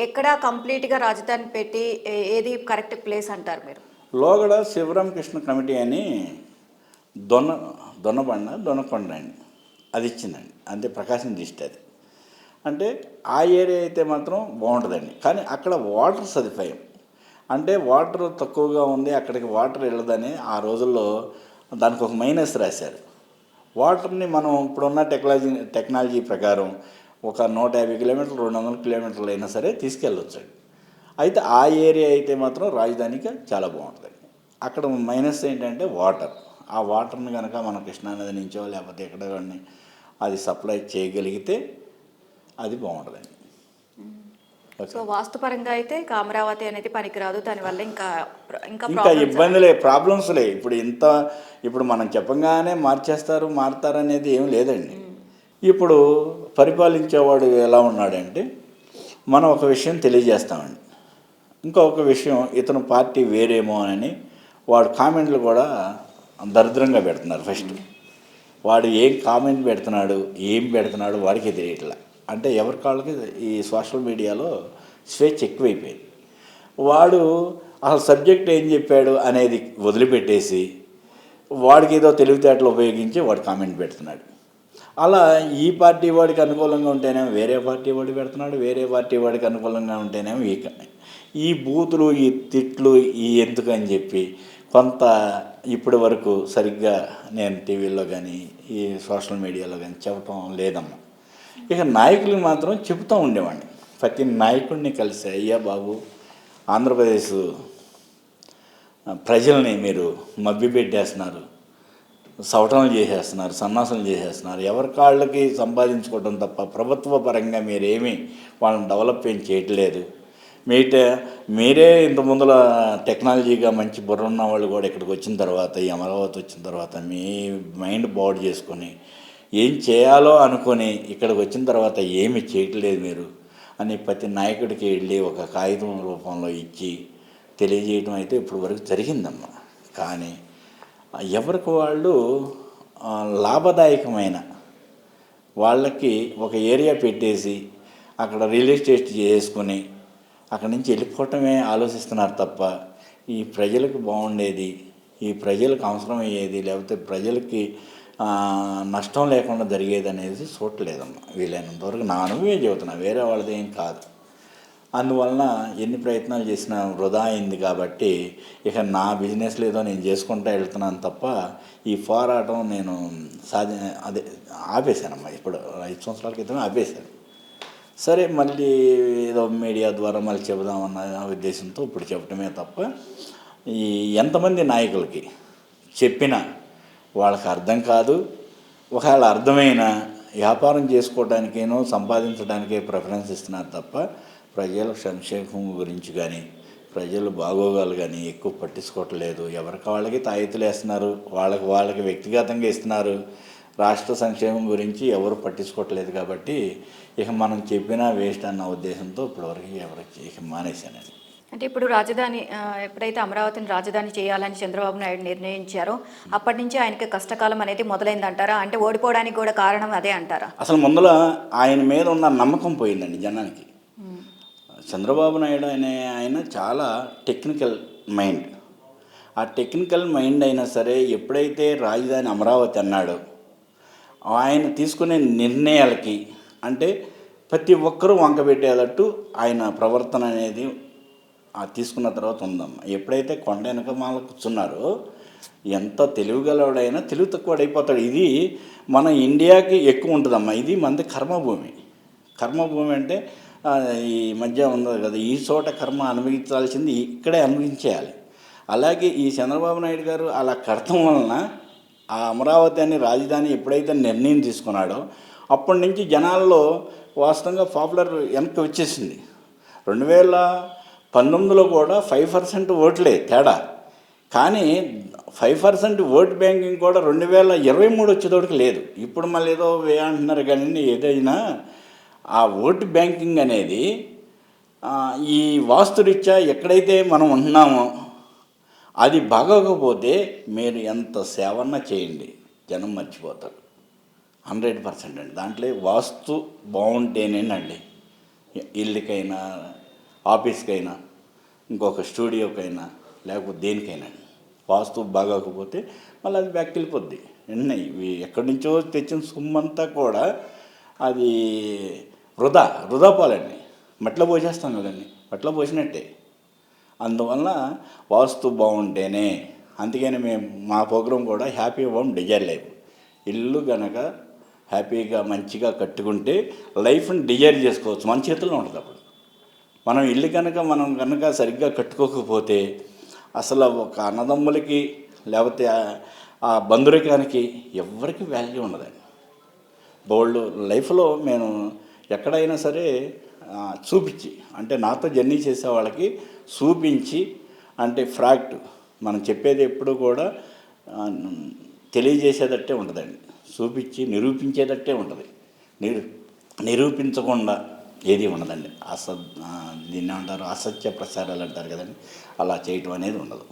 ఎక్కడ కంప్లీట్‌గా రాజధాని పెట్టి ఏది కరెక్ట్ ప్లేస్ అంటారు మీరు? లోగడ శివరామకృష్ణ కమిటీ అని దొన్న దొనకొండ అండి, అది ఇచ్చిందండి. అంటే ప్రకాశం డిస్ట్రిక్ట్ అది. అంటే ఆ ఏరియా అయితే మాత్రం బాగుంటుందండి. కానీ అక్కడ వాటర్ సదుపాయం అంటే వాటర్ తక్కువగా ఉంది, అక్కడికి వాటర్ వెళ్ళదని ఆ రోజుల్లో దానికి ఒక మైనస్ రాశారు. వాటర్ని మనం ఇప్పుడున్న టెక్నాలజీ ప్రకారం ఒక 150 కిలోమీటర్లు 200 కిలోమీటర్లు అయినా సరే తీసుకెళ్ళొచ్చండి. అయితే ఆ ఏరియా అయితే మాత్రం రాజధానికి చాలా బాగుంటుందండి. అక్కడ మైనస్ ఏంటంటే వాటర్. ఆ వాటర్ని కనుక మన కృష్ణానది నుంచో లేకపోతే ఎక్కడ కానీ అది సప్లై చేయగలిగితే అది బాగుంటుందండి. సో వాస్తుపరంగా అయితే ఇక అమరావతి అనేది పనికిరాదు. దానివల్ల ఇంకా ఇంకా ఇంకా ప్రాబ్లమ్స్ ఇబ్బందులే, ప్రాబ్లమ్స్లే. ఇప్పుడు మనం చెప్పంగానే మారుతారనేది ఏం లేదండి. ఇప్పుడు పరిపాలించేవాడు ఎలా ఉన్నాడంటే మనం ఒక విషయం తెలియజేస్తామండి, ఇంకొక విషయం ఇతను పార్టీ వేరేమో అని వాడు కామెంట్లు కూడా దరిద్రంగా పెడుతున్నారు. ఫస్ట్ వాడు ఏం కామెంట్ పెడుతున్నాడు, ఏం పెడుతున్నాడు వాడికి తెలియట్లా. అంటే ఎవరి కాళ్ళకి ఈ సోషల్ మీడియాలో స్వేచ్ఛ ఎక్కువైపోయింది. వాడు అసలు సబ్జెక్ట్ ఏం చెప్పాడు అనేది వదిలిపెట్టేసి వాడికి ఏదో తెలివితేటలు ఉపయోగించి వాడు కామెంట్ పెడుతున్నాడు. అలా ఈ పార్టీ వాడికి అనుకూలంగా ఉంటేనేమో వేరే పార్టీ వాడు పెడుతున్నాడు, వేరే పార్టీ వాడికి అనుకూలంగా ఉంటేనేమో ఈ బూతులు, ఈ తిట్లు, ఈ ఎందుకని చెప్పి కొంత ఇప్పటి వరకు సరిగ్గా నేను టీవీలో కానీ ఈ సోషల్ మీడియాలో కానీ చెప్పటం లేదమ్మా. ఇక నాయకులు మాత్రం చెబుతూ ఉండేవాడిని. ప్రతి నాయకుడిని కలిసి, అయ్యా బాబు, ఆంధ్రప్రదేశ్ ప్రజల్ని మీరు మభ్యపెట్టేస్తున్నారు, సవటనలు చేసేస్తున్నారు, సన్నాసులు చేసేస్తున్నారు, ఎవరి కాళ్ళకి సంపాదించుకోవడం తప్ప ప్రభుత్వ పరంగా మీరేమీ వాళ్ళని డెవలప్ ఏం చేయట్లేదు. మీరే ఇంత ముందుల టెక్నాలజీగా మంచి బుర్ర ఉన్న వాళ్ళు కూడా ఇక్కడికి వచ్చిన తర్వాత, ఈ అమరావతి వచ్చిన తర్వాత మీ మైండ్ బాడ్ చేసుకొని ఏం చేయాలో అనుకొని ఇక్కడికి వచ్చిన తర్వాత ఏమి చేయట్లేదు మీరు అని ప్రతి నాయకుడికి వెళ్ళి ఒక కాగితం రూపంలో ఇచ్చి తెలియజేయడం అయితే ఇప్పుడు వరకు జరిగిందమ్మా. కానీ ఎవరికి వాళ్ళు లాభదాయకమైన వాళ్ళకి ఒక ఏరియా పెట్టేసి అక్కడ రియల్ ఎస్టేట్ చేసుకొని అక్కడి నుంచి వెళ్ళిపోవటమే ఆలోచిస్తున్నారు తప్ప ఈ ప్రజలకు బాగుండేది, ఈ ప్రజలకు అవసరమయ్యేది, లేకపోతే ప్రజలకి నష్టం లేకుండా జరిగేది అనేది చూడలేదమ్మా. వీలైనంతవరకు నా అనుభవమే చెబుతున్నా, వేరే వాళ్ళది ఏం కాదు. అందువలన ఎన్ని ప్రయత్నాలు చేసినా వృధా అయింది. కాబట్టి ఇక నా బిజినెస్ లేదో నేను చేసుకుంటూ వెళ్తున్నాను తప్ప ఈ పోరాటం నేను ఆపేశానమ్మా. ఇప్పుడు 5 సంవత్సరాల క్రితమే ఆపేశాను. సరే, మళ్ళీ ఏదో మీడియా ద్వారా మళ్ళీ చెబుదామన్న ఉద్దేశంతో ఇప్పుడు చెప్పడమే తప్ప ఈ ఎంతమంది నాయకులకి చెప్పినా వాళ్ళకి అర్థం కాదు. ఒకవేళ అర్థమైనా వ్యాపారం చేసుకోవడానికేనో సంపాదించడానికే ప్రిఫరెన్స్ ఇస్తున్నారు తప్ప ప్రజల సంక్షేమం గురించి కానీ ప్రజల బాగోగాలు కానీ ఎక్కువ పట్టించుకోవట్లేదు. ఎవరికి వాళ్ళకి తాయితులు వేస్తున్నారు, వాళ్ళకి వ్యక్తిగతంగా ఇస్తున్నారు. రాష్ట్ర సంక్షేమం గురించి ఎవరు పట్టించుకోవట్లేదు. కాబట్టి ఇక మనం చెప్పినా వేస్ట్ అన్న ఉద్దేశంతో ఇప్పటివరకు ఎవరికి ఇక మానేశానండి. అంటే ఇప్పుడు రాజధాని ఎప్పుడైతే అమరావతిని రాజధాని చేయాలని చంద్రబాబు నాయుడు నిర్ణయించారో అప్పటి నుంచి ఆయనకి కష్టకాలం అనేది మొదలైందంటారా? అంటే ఓడిపోవడానికి కూడా కారణం అదే అంటారా? అసలు ముందర ఆయన మీద ఉన్న నమ్మకం పోయిందండి జనానికి. చంద్రబాబు నాయుడు ఆయన చాలా టెక్నికల్ మైండ్. ఆ టెక్నికల్ మైండ్ అయినా సరే ఎప్పుడైతే రాజధాని అమరావతి అన్నాడో ఆయన తీసుకునే నిర్ణయాలకి అంటే ప్రతి ఒక్కరూ వంకబెట్టేటట్టు ఆయన ప్రవర్తన అనేది తీసుకున్న తర్వాత ఉందమ్మా. ఎప్పుడైతే కొండ వెనకమాల కూర్చున్నారో ఎంత తెలివిగలవాడైనా తెలివి తక్కువడైపోతాడు. ఇది మన ఇండియాకి ఎక్కువ ఉంటుందమ్మా. ఇది మనది కర్మభూమి. కర్మభూమి అంటే ఈ మధ్య ఉన్నది కదా, ఈ చోట కర్మ అనుభవించాల్సింది ఇక్కడే అనుభవించేయాలి. అలాగే ఈ చంద్రబాబు నాయుడు గారు అలా కడతం వలన ఆ అమరావతి అని రాజధాని ఎప్పుడైతే నిర్ణయం తీసుకున్నాడో అప్పటి నుంచి జనాల్లో వాస్తవంగా పాపులర్ వెనక్కి వచ్చేసింది. 2019లో కూడా 5% ఓట్లే తేడా. కానీ 5% ఓట్ బ్యాంకింగ్ కూడా 2023 వచ్చేటోడికి లేదు. ఇప్పుడు మళ్ళీ ఏదో అంటున్నారు కానీ ఏదైనా ఆ ఓటు బ్యాంకింగ్ అనేది ఈ వాస్తురీత్యా ఎక్కడైతే మనం ఉంటున్నామో అది బాగోకపోతే మీరు ఎంత సేవన్నా చేయండి, జనం మర్చిపోతారు. 100% అండి. దాంట్లో వాస్తు బాగుంటేనేనండి ఇల్లుకైనా ఆఫీస్కైనా ఇంకొక స్టూడియోకైనా లేకపోతే దేనికైనా వాస్తు బాగోకపోతే మళ్ళీ అది బ్యాక్ వెళ్ళిపోద్ది. వెంటనే ఇవి ఎక్కడి నుంచో తెచ్చిన సొమ్మంతా కూడా అది వృధా పాలండి. మట్టిలో పోసేస్తాం కదండి, మట్టిలో పోసినట్టే. అందువల్ల వాస్తు బాగుంటేనే, అందుకని మేము మా ప్రోగ్రాం కూడా హ్యాపీ హోమ్ డిజైర్ లైఫ్. ఇల్లు గనక హ్యాపీగా మంచిగా కట్టుకుంటే లైఫ్ని డిజైర్ చేసుకోవచ్చు, మన చేతుల్లో ఉంటుంది. అప్పుడు మనం ఇల్లు కనుక సరిగ్గా కట్టుకోకపోతే అసలు ఒక అన్నదమ్ములకి లేకపోతే ఆ బంధురికానికి ఎవరికి వాల్యూ ఉండదండి. బోల్డ్ లైఫ్లో నేను ఎక్కడైనా సరే చూపించి, అంటే నాతో జర్నీ చేసే వాళ్ళకి చూపించి, అంటే ఫ్యాక్ట్ మనం చెప్పేది ఎప్పుడు కూడా తెలియజేసేటట్టే ఉంటుందండి. చూపించి నిరూపించేటట్టే ఉంటుంది. నిరూపించకుండా ఏది ఉండదండి. దీన్ని ఏమంటారు, అసత్య ప్రచారాలు అంటారు కదండి, అలా చేయటం అనేది ఉండదు.